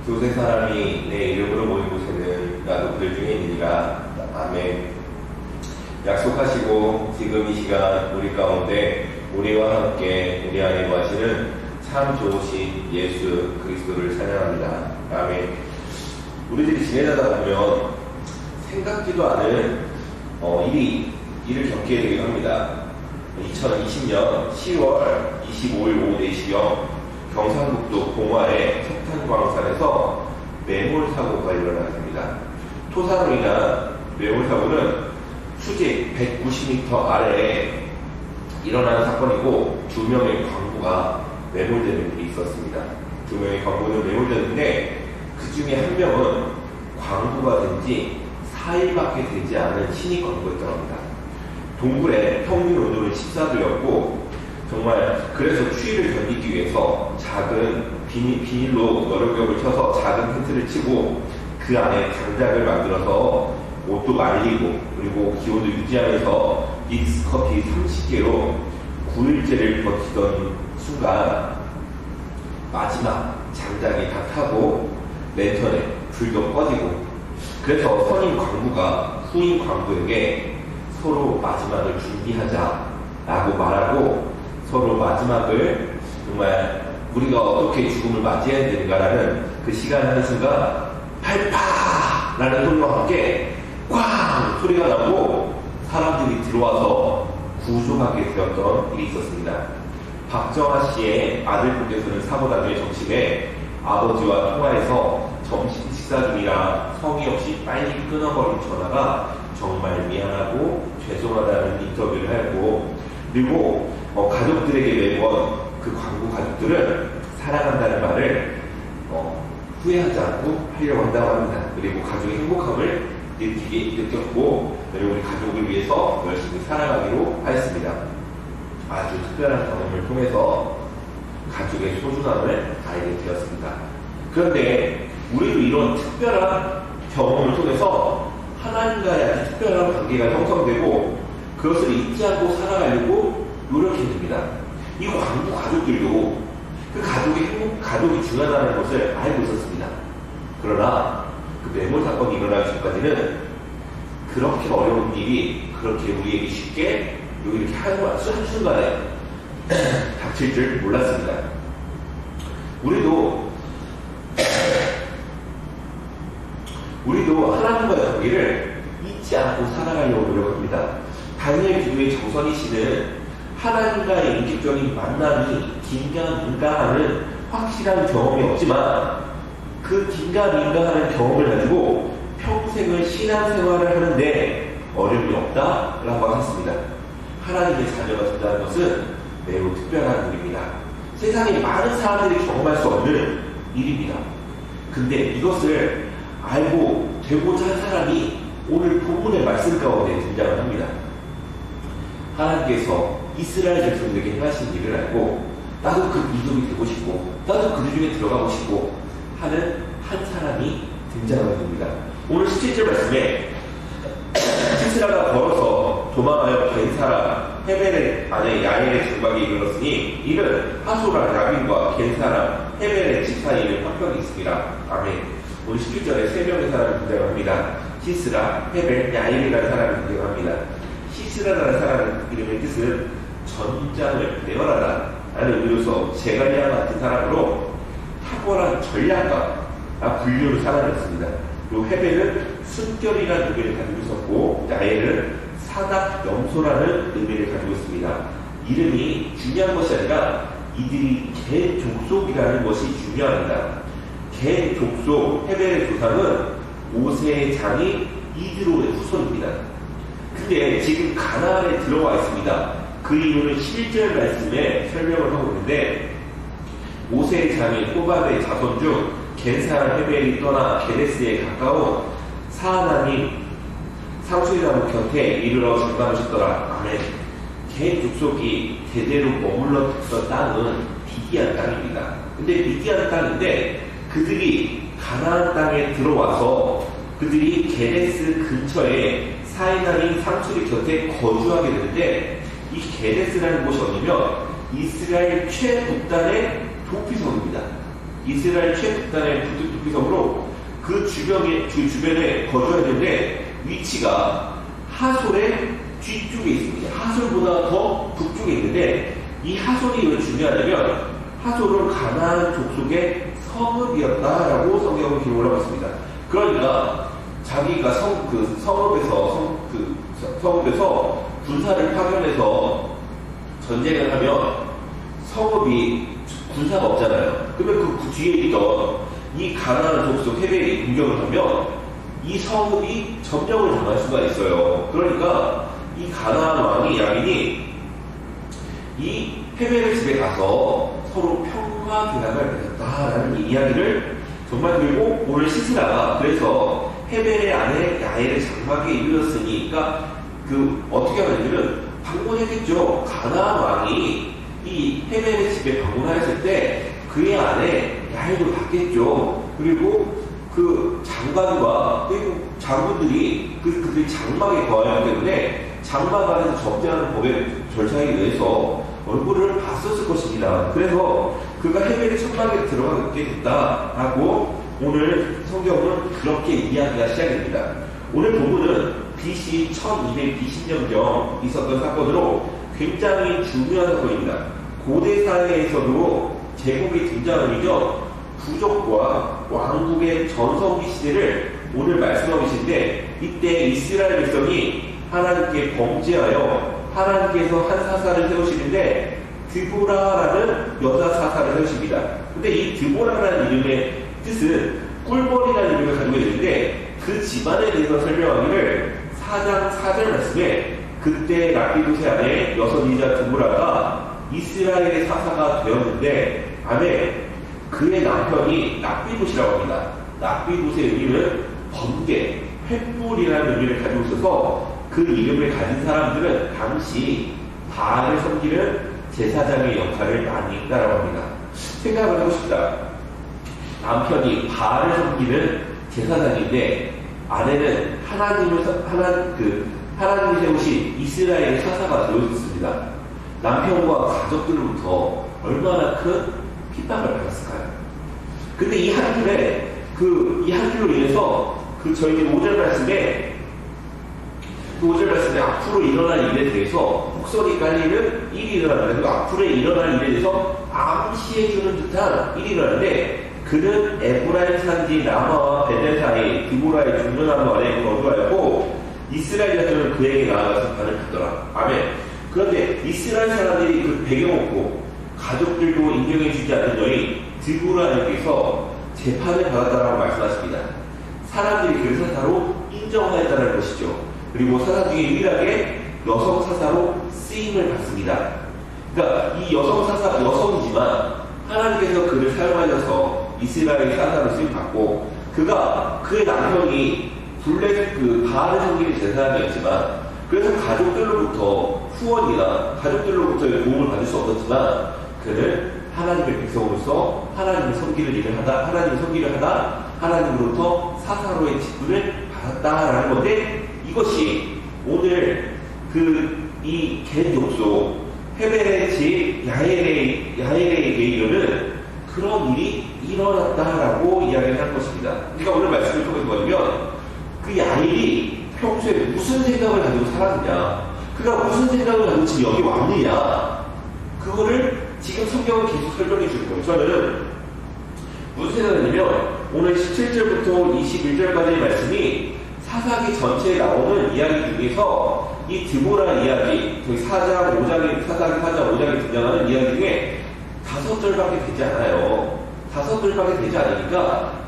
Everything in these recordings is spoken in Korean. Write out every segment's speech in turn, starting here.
두세 사람이 내 이름으로 모인 곳에는 나도 그들 중에 있느니라. 아멘. 약속하시고 지금 이 시간 우리 가운데 우리와 함께 우리 안에 거하시는 참 좋으신 예수 그리스도를 찬양합니다. 아멘. 우리들이 지내다 보면 생각지도 않은 일을 겪게 되기도 합니다. 2020년 10월 25일 오후 4시경 경상북도 봉화의 석탄광산에서 매몰사고가 일어났습니다. 토사로 인한 매몰사고는 수직 190m 아래에 일어난 사건이고 2명의 광부가 매몰되는 일이 있었습니다. 2명의 광부는 매몰되는데 그 중에 한 명은 광부가 된 지 4일밖에 되지 않은 신입 광부였다고 합니다. 동굴의 평균 온도는 14도였고 정말 그래서 추위를 견디기 위해서 작은 비닐로 여러 겹을 쳐서 작은 텐트를 치고 그 안에 장작을 만들어서 옷도 말리고 그리고 기온도 유지하면서 믹스커피 30개로 9일째를 버티던 순간 마지막 장작이 다 타고 랜턴에 불도 꺼지고 그래서 선임 광부가 후임 광부에게 서로 마지막을 준비하자라고 말하고 서로 마지막을 정말 우리가 어떻게 죽음을 맞이해야 되는가라는 그 시간을 하는 순간 팔파라는 소리와 함께 꽝 소리가 나고 사람들이 들어와서 구조하게 되었던 일이 있었습니다. 박정아 씨의 아들분께서는 사고 나중에 점심에 아버지와 통화해서 점심 식사 중이라 성의 없이 빨리 끊어버린 전화가 정말 미안하고 죄송하다는 인터뷰를 하고 그리고 가족들에게 매번 그 광부 가족들은 사랑한다는 말을 후회하지 않고 하려고 한다고 합니다. 그리고 가족의 행복함을 느꼈고 그리고 우리 가족을 위해서 열심히 살아가기로 하였습니다. 아주 특별한 경험을 통해서 가족의 소중함을 알게 되었습니다. 그런데 우리도 이런 특별한 경험을 통해서 하나님과의 아주 특별한 관계가 형성되고 그것을 잊지 않고 살아가려고 노력해야 됩니다. 이 광부 가족들도 그 가족이 중요하다는 것을 알고 있었습니다. 그러나 그 매몰 사건이 일어나기 전까지는 그렇게 어려운 일이 그렇게 우리에게 쉽게 이렇게 한순간에 닥칠 줄 몰랐습니다. 우리도 하나님과의 관계를 잊지 않고 살아가려고 노력합니다. 다니엘 기도의 정선희 씨는 하나님과의 인격적인 만남이 긴가민가하는 확실한 경험이 없지만 그 긴가민가하는 경험을 가지고 평생을 신앙생활을 하는데 어려움이 없다라고 하셨습니다. 하나님의 자녀가 된다는 것은 매우 특별한 일입니다. 세상에 많은 사람들이 경험할 수 없는 일입니다. 근데 이것을 알고 되고자 한 사람이 오늘 본문의 말씀 가운데 등장을 합니다. 하나님께서 이스라엘 백성들에게 행하신 일을 알고 나도 그 민족이 되고 싶고 나도 그들 중에 들어가고 싶고 하는 한 사람이 등장하게 됩니다. 오늘 17절 말씀에 시스라가 걸어서 도망하여 겐사람 헤벨의 아내 야엘의 장막에 이르렀으니 이는 하소라 야빈과 겐사람 헤벨의 집 사이에 화평이 있습니다. 아멘. 오늘 11절에 3명의 사람이 등장합니다. 시스라, 헤벨, 야엘이라는 사람이 등장합니다. 시스라라는 사람 이름의 뜻은 전장을 내어라라 라는 의미로서 제갈리아 같은 사람으로 탁월한 전략가 분류로 사람이었습니다. 그리고 헤벨은 순결이라는 의미를 가지고 있었고 야엘은 사닥 염소라는 의미를 가지고 있습니다. 이름이 중요한 것이 아니라 이들이 개 족속이라는 것이 중요합니다. 개 족속 헤벨의 조상은 모세의 장인 이드로의 후손입니다. 근데 지금 가나안에 들어와 있습니다. 그 이유는 11절 말씀에 설명을 하고 있는데 모세의 장인 호밥의 자손 중 겐사람 헤벨이 떠나 게데스에 가까운 사하나님 상수리나무 곁에 이르러 장담하셨더라. 아멘. 개 족속이 대대로 머물렀던 땅은 미디안 땅입니다. 근데 미디안 땅인데 그들이 가나안 땅에 들어와서 그들이 게데스 근처에 사하나님 상수리 곁에 거주하게 되는데 이 게데스라는 곳이 어디냐면 이스라엘 최북단의 도피성입니다. 이스라엘 최북단의 토기성으로 그 주변에 거주했는데 위치가 하솔의 뒤쪽에 있습니다. 하솔보다 더 북쪽에 있는데 이 하솔이 왜 중요하냐면 하솔은 가나안 족속의 성읍이었다라고 성경은 기록을 하고 있습니다. 그러니까 자기가 성읍에서 군사를 파견해서 전쟁을 하면 성읍이 군사가 없잖아요. 그러면 그 뒤에 있던 이 가나안 족속 헤벨이 공격을 하면 이 성읍이 점령을 당할 수가 있어요. 그러니까 이 가나안 왕이 야민이 이 헤벨의 집에 가서 서로 평화 계약을 맺었다라는 이야기를 정말 들고 오늘 시스라가 그래서 헤벨의 아내 야엘의 장막에 이르렀으니 그러니까 어떻게 하냐면 방문했겠죠. 가나안 왕이 이 헤벨의 집에 방문하였을 때 그의 아내 야엘도 봤겠죠. 그리고 그 장관과 그리고 장군들이 그들이 장막에 거하기 때문에 장막 안에서 접대하는 법의 절차에 의해서 얼굴을 봤었을 것입니다. 그래서 그가 헤벨의 천막에 들어가게 됐다라고 오늘 성경은 그렇게 이야기가 시작됩니다. 오늘 본문은 BC 1220년경 있었던 사건으로 굉장히 중요한 사건입니다. 고대 사회에서도 제국이 등장하기 전 부족과 왕국의 전성기 시대를 오늘 말씀하고 계신데 이때 이스라엘 백성이 하나님께 범죄하여 하나님께서 한 사사를 세우시는데 드보라라는 여자 사사를 세우십니다. 근데 이 드보라라는 이름의 뜻은 꿀벌이라는 이름을 가지고 있는데 그 집안에 대해서 설명하기를 4장 4절 말씀에 그때 라피도세 아내 여선이자 드보라가 이스라엘의 사사가 되었는데 안에 그의 남편이 납비봇이라고 합니다. 납비봇의 의미는 번개, 횃불이라는 의미를 가지고 있어서 그 이름을 가진 사람들은 당시 바알을 섬기는 제사장의 역할을 많이 했다라고 합니다. 생각을 하고 싶다. 남편이 바알을 섬기는 제사장인데 아내는 하나님이 세우신 이스라엘의 사사가 되어 있었습니다. 남편과 가족들로부터 얼마나 큰 핍박을 받았을까요? 근데 이 한 길로 인해서 저희 5절 말씀에 앞으로 일어날 일에 대해서 곡선이 깔리는 일이 일어납니다. 그리고 앞으로 일어날 일에 대해서 암시해주는 듯한 일이 일어나는데 그는 에브라임 산지 라마와 베델 사이 드보라의 중요나무 아래에 거주하였고 이스라엘 자손은 그에게 나아가서 발을 폈더라. 아멘. 그런데 이스라엘 사람들이 그 배경 없고 가족들도 인정해주지 않는 여인 드보라에게서 재판을 받았다라고 말씀하십니다. 사람들이 그 사사로 인정하였다는 것이죠. 그리고 사사 중에 유일하게 여성 사사로 쓰임을 받습니다. 그러니까 이 여성이지만 하나님께서 그를 사용하셔서 이스라엘 사사로 쓰임받고 그의 남편이 바알을 섬기는 제사장이었지만 그래서 가족들로부터 후원이나 가족들로부터의 도움을 받을 수 없었지만 그는 하나님의 백성으로서 하나님을 섬기를 하다 하나님으로부터 사사로의 직분을 받았다라는 건데 이것이 오늘 이 겟 족속 헤벨의 집 야엘에게 이르는 그런 일이 일어났다라고 이야기를 할 것입니다. 그러니까 오늘 말씀을 통해서 보면 그 야엘이 평소에 무슨 생각을 가지고 살았느냐, 그가 무슨 생각을 가지고 지금 여기 왔느냐, 그거를 지금 성경은 계속 설명해 주는 거예요. 저는 무슨 생각이냐면 오늘 17절부터 21절까지의 말씀이 사사기 전체에 나오는 이야기 중에서 이 드보라 이야기, 사사기 4장 5장에 등장하는 이야기 중에 5절밖에 되지 않아요. 5절밖에 되지 않으니까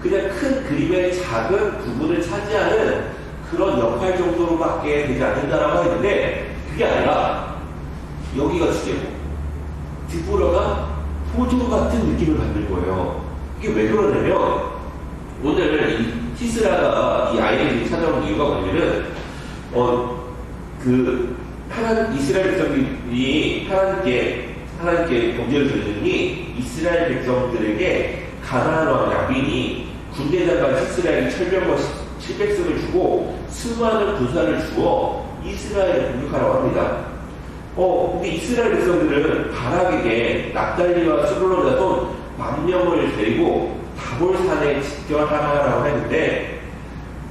그냥 큰 그림의 작은 부분을 차지하는 그런 역할 정도로밖에 되지 않는다라고 했는데 그게 아니라 여기가 주제고 드보라가 포도 같은 느낌을 받는 거예요. 이게 왜 그러냐면 오늘 이 시스라가 이 아이들이 찾아온 이유가 뭐냐면은 이스라엘 백성들이 하나님께 범죄를 저지르니 이스라엘 백성들에게 가나안 왕 야빈이 군대 장관 시스라에게 철병과 700승을 주고 수많은 군사를 주어 이스라엘을 공격하라고 합니다. 근데 이스라엘 백성들은 바락에게 납달리와 스불론 자손 10,000명을 데리고 다볼산에 집결하라고 했는데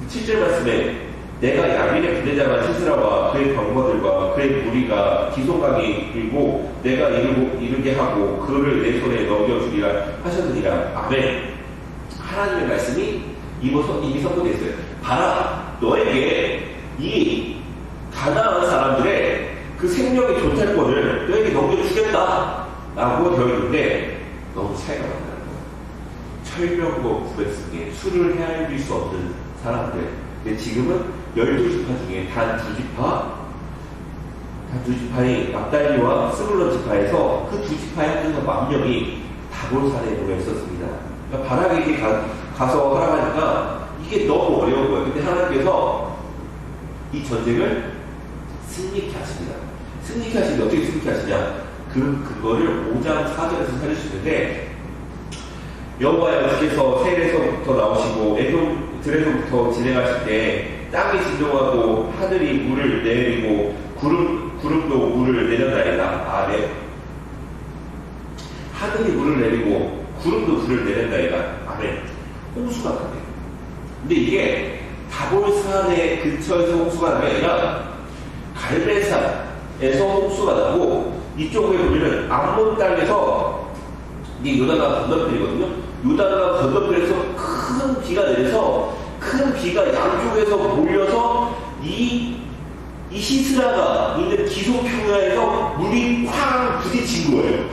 7절 말씀에 내가 야민의 분대장한 시스라와 그의 병거들과 그의 무리가 기송강이 일고 내가 이르게 하고 그를 내 손에 넘겨주리라 하셨느니라. 아멘. 하나님의 말씀이 이미 선포되어 있어요. 봐라, 너에게 이 가나안 사람들의 그 생명의 존재권을 너에게 넘겨주겠다 라고 되어 있는데 너무 차이가 난다는 거예요. 철병과 구백성에 술을 헤아릴 수 없는 사람들. 근데 지금은 12지파 중에 단 두 지파인 납달리와 스불론 지파에서 그 두 지파의 한 10,000명이 다볼산에 모여 있었습니다. 그러니까 바락에게 가서 하라니까 이게 너무 어려운 거예요. 근데 하나님께서 이 전쟁을 승리케 하십니다. 승리케 하시는데 어떻게 승리케 하시냐? 그거를 5장 4절에서 살릴 수 있는데, 여호와의 주께서 세일에서부터 나오시고 에돔들에서부터 진행하실 때 땅이 진동하고 하늘이 물을 내리고 구름도 물을 내렸나이다. 아멘. 하늘이 물을 내리고 구름도 불을 내린다이다. 아멘. 홍수가 나네요. 근데 이게 다볼산의 근처에서 홍수가 나는 게 아니라 갈멜산에서 홍수가 나고, 이쪽에 보면은 암몬 땅에서 이게 요단강 건너편이거든요. 요단강 건너편에서 큰 비가 내려서 큰 비가 양쪽에서 몰려서 이 시스라가 있는 기송평야에서 물이 쾅 부딪힌 거예요.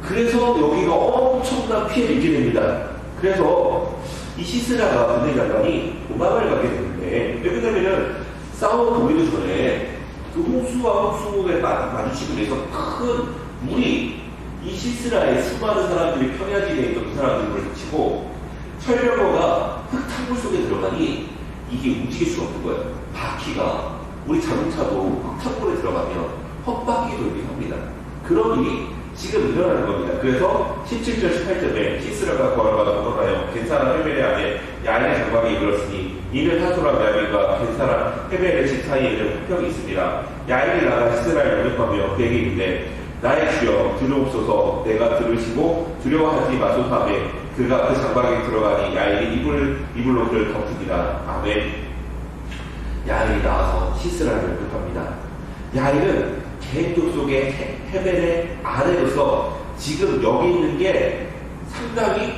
그래서 여기가 엄청난 피해를 입게 됩니다. 그래서 이 시스라가 군대 장관이 도망을 가게 되는데, 왜냐면은 싸워 보기도 전에 그 홍수와 홍수에 마주치고 해서 큰 물이 이 시스라의 수많은 사람들이 평야지대에 있던 그 사람들을 미치고, 철벽거가 흙탕물 속에 들어가니 이게 움직일 수가 없는 거예요. 바퀴가, 우리 자동차도 흙탕물에 들어가면 헛바퀴 돌기도 합니다. 그런 일이 지금 일어나는 겁니다. 그래서 17절 18절에 시스라가 거하러 도망하여 겐사라 헤벨의 아내 야인의 장막에 이르렀으니 이는 하소라 야민과 겐사라 헤벨의 집 사이에는 흑벽이 있습니다. 야인이 나가 시스라를 영접하며 그에게 이르되 나의 주여 들으옵소서. 내가 들으시고 두려워하지 마소서 하며 그가 그 장막에 들어가니 야인이 이불로 그를 덮으니라. 아멘. 야인이 나와서 시스라를 영접합니다. 야인은 개인족 속의 헤벨의 아내로서 지금 여기 있는 게 상당히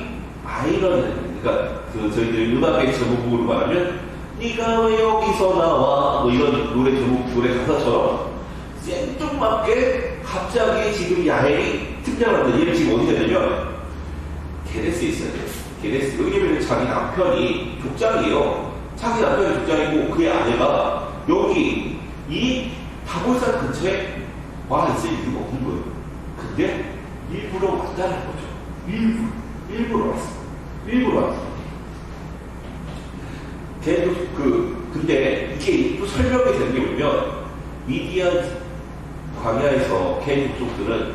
아이러니한, 그러니까 저희들 음악의 제목으로 말하면 네가 왜 여기서 나와 뭐 이런 노래 제목, 노래 가사처럼 생뚱맞게 갑자기 지금 야인이 등장합니다. 얘는 지금 어디에 되냐면 게데스에 있어야 돼요. 게데스. 왜냐면 자기 남편이 족장이에요. 자기 남편이 족장이고 그의 아내가 여기 이 다볼산 근처에 와 있을 이유가 없는 거예요. 근데 일부러 왔다는 거죠. 일부러 왔어. 일부러 왔어. 걔도 근데 이게 또 설명이 되는 게 뭐냐면, 미디안 광야에서 걔 족속들은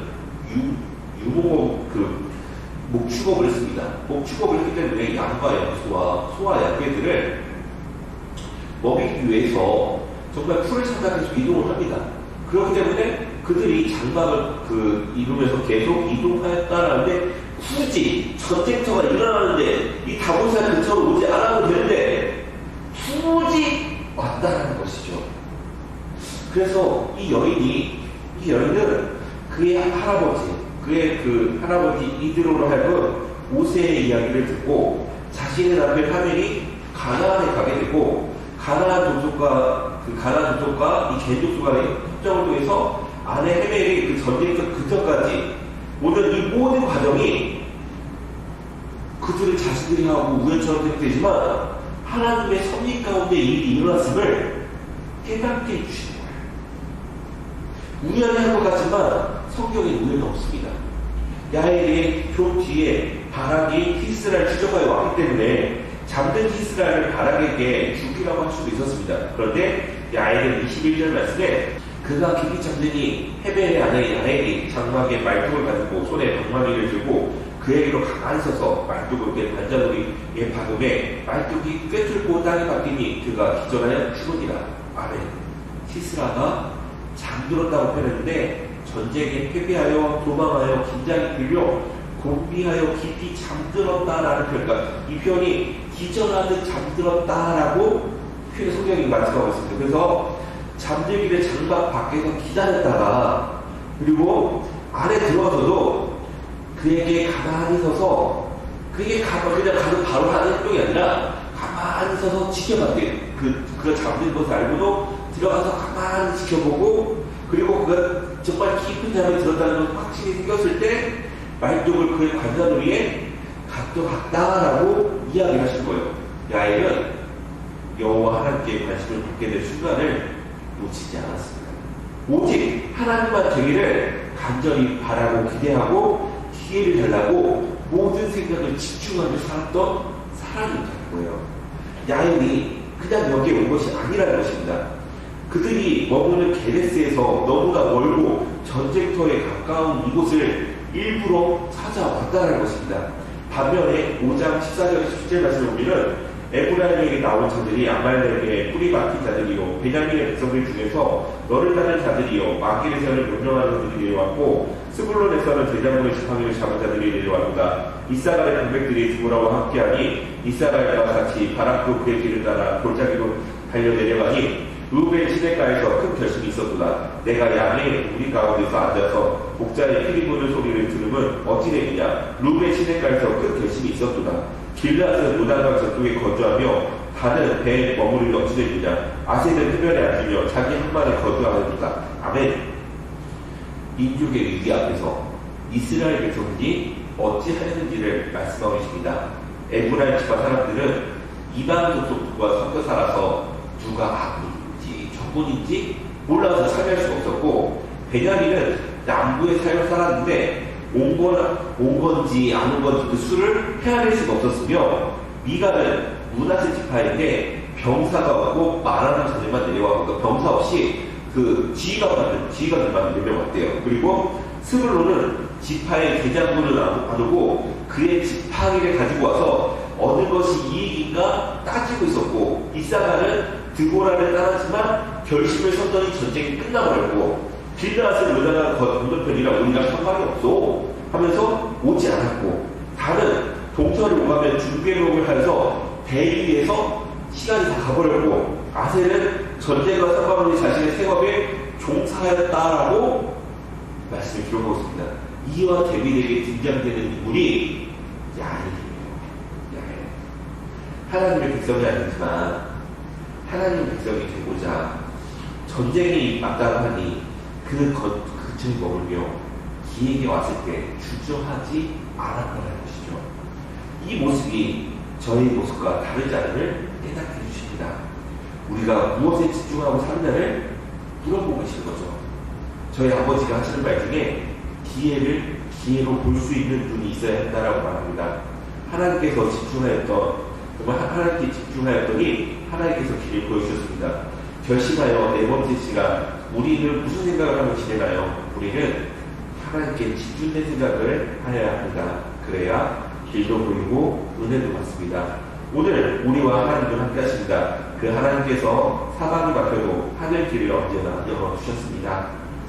목축업을 했습니다. 목축업을 했기 때문에 양과 염소와 소와 양떼들을 먹이기 위해서 정말 풀을 찾아 계속 이동을 합니다. 그렇기 때문에 그들이 장막을 이루면서 계속 이동하였다라는데, 굳이 전쟁터가 일어나는데 이 다볼산 근처로 오지 않아도 되는데 굳이 왔다라는 것이죠. 그래서 이 여인은 그의 할아버지 이드로로 하여금 오세의 이야기를 듣고 자신의 남편 하멜이 가나안에 가게 되고, 가나안 족속과 이 겐족속 간의 협정을 통해서 아내 헤멜이 그 전쟁터 근처까지 오는 이 모든 과정이 그들의 자신들이 하고 우연처럼 생각되지만 하나님의 섭리 가운데 일이 일어났음을 깨닫게 해주시는 거예요. 우연히 한 것 같지만 성경에 우연은 없습니다. 야엘이 좀 뒤에 바락이 히스라를 추적하여 왔기 때문에 잠든 히스라를 바락에게 죽이라고 할 수도 있었습니다. 그런데 야엘은 21절 말씀에 그가 깊이 잠드니 헤벨의 아내 야엘이 장막에 말뚝을 가지고 손에 방망이를 들고 그에게로 가만히 서서 말뚝을 반자놀이에 박음에 말뚝이 꿰뚫고 땅에 박히니 그가 기절하여 죽으니라. 아멘. 시스라가 잠들었다고 표현했는데 전쟁에 패배하여 도망하여 긴장이 풀려 곤비하여 깊이 잠들었다라는 표현, 그러니까 이 표현이 기절하듯 잠들었다라고 표현 성경이 말씀하고 있습니다. 그래서 잠들기를 장막 밖에서 기다렸다가 그리고 안에 들어와서도 그에게 가만히 서서 그냥 가서 바로 하는 행동이 아니라 가만히 서서 지켜봤대요. 그가 잠든 것을 알고도 들어가서 가만히 지켜보고 그리고 그가 정말 깊은 잠에 들었다는 걸 확신이 생겼을 때 말뚝을 그의 관자놀 위에 가져갔다라고 이야기를 하신 거예요. 야엘은 여호와 하나님께 관심을 갖게 될 순간을 놓치지 않았습니다. 오직 하나님만 되기를 간절히 바라고 기대하고 기회를 달라고 모든 생각을 집중하며 살았던 사람이었다는 거예요. 야엘이 그냥 여기에 온 것이 아니라는 것입니다. 그들이 머무는 게레스에서 너무나 멀고 전쟁터에 가까운 이곳을 일부러 찾아왔다는 것입니다. 반면에 5장 14절 17절 말씀을 보면 에브라임에게 나온 자들이 아말렉의 뿌리 박힌 자들이요 베냐민의 백성들 중에서 너를 따른 자들이요 마길에서는 명령하는 자들이 내려왔고 스불론에서는 대장군의 지팡이를 잡은 자들이 내려왔다. 이사갈의 병백들이 두보라와 함께하니 이사갈과 같이 바락도 그의 길을 따라 골짜기로 달려 내려가니 루벤 시내가에서 큰 결심이 있었구나. 내가 양의 우리 가운데서 앉아서 목자의 피리 부는 소리를 들으면 어찌 되느냐. 루벤 시내가에서 큰 결심이 있었구나. 길앗은 요단강 저쪽에 거주하며 다는 배에 머무르기 어찌 되느냐. 아셀은 해변에 앉으며 자기 한만에 거주하느니라. 아멘. 민족의 위기 앞에서 이스라엘 백성들이 어찌 하였는지를 말씀하고 있습니다. 에브라임 지파 사람들은 이방 족속과 섞여 살아서 누가 아군인지 적군인지 몰라서 참여할 수가 없었고 베냐민은 남부에 살았는데 온 건지 안 온 건지 그 수를 헤아릴 수가 없었으며 미가는 므낫세 지파인데 병사가 없고 말하는 자들만 내려와서 그러니까 병사 없이 그 지휘관들만 내려왔대요. 그리고 스불론은 지파의 대장군을 나누고 그의 지팡이를 가지고 와서 어느 것이 이익인가 따지고 있었고 이사가는 드보라를 따랐지만 결심을 섰더니 전쟁이 끝나버렸고 길앗을 요단강 건너편이라 우리가 상관이 없어 하면서 오지 않았고 다른 동서를 오가면 준비해놓을 하여서 대위에서 시간이 다 가버렸고 아셀은 전쟁과 상관없이 자신의 생업에 종사하였다라고 말씀을 기록하고 있습니다. 이와 데윗에게 등장되는 인물이 야엘이에요. 하나님의 백성이 아니지만 하나님의 백성이 되고자 전쟁이 맞다하니 그 근처에 머물며 기회가 왔을 때 주저하지 않았다는 것이죠. 이 모습이 저의 모습과 다르지 않음을 깨닫게 해주십니다. 우리가 무엇에 집중하고 사느냐를 물어보고 계시는 거죠. 저희 아버지가 하시는 말 중에 기회로 볼 수 있는 눈이 있어야 한다라고 말합니다. 하나님께서 정말 하나님께 집중하였더니 하나님께서 길을 보여주셨습니다. 결심하여 네 번째 시간 우리는 무슨 생각을 하며 지내나요? 우리는 하나님께 집중된 생각을 하여야 합니다. 그래야 길도 보이고 은혜도 받습니다. 오늘 우리와 하나님은 함께 하십니다. 그 하나님께서 사방이 막혀도 하늘 길을 언제나 열어주셨습니다.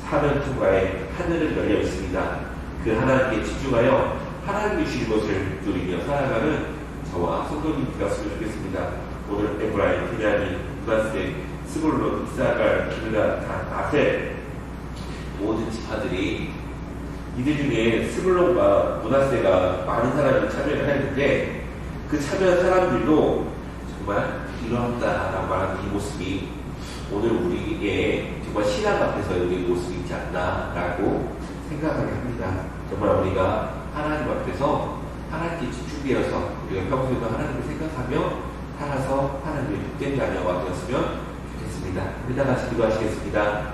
사면 통과에 하늘은 열려 있습니다. 그 하나님께 집중하여 하나님이 주신 것을 누리며 살아가는 저와 성도님 되었으면 좋겠습니다. 오늘 에브라임, 베냐민, 므낫세, 스불론, 이사갈, 길앗, 단, 아셀 모든 지파들이 이들 중에 스불론과 므낫세가 많은 사람이 참여를 했는데 그 참여한 사람들도 정말 이러한다라고 말하는 이 모습이 오늘 우리에게 정말 신앙 앞에서 우리의 모습이 있지 않나라고 생각하게 합니다. 정말 우리가 하나님 앞에서 하나님께 집중되어서 우리가 평소에도 하나님을 생각하며 살아서 하나님의 복된 자녀가 되었으면 좋겠습니다. 우리 다 같이 기도하시겠습니다.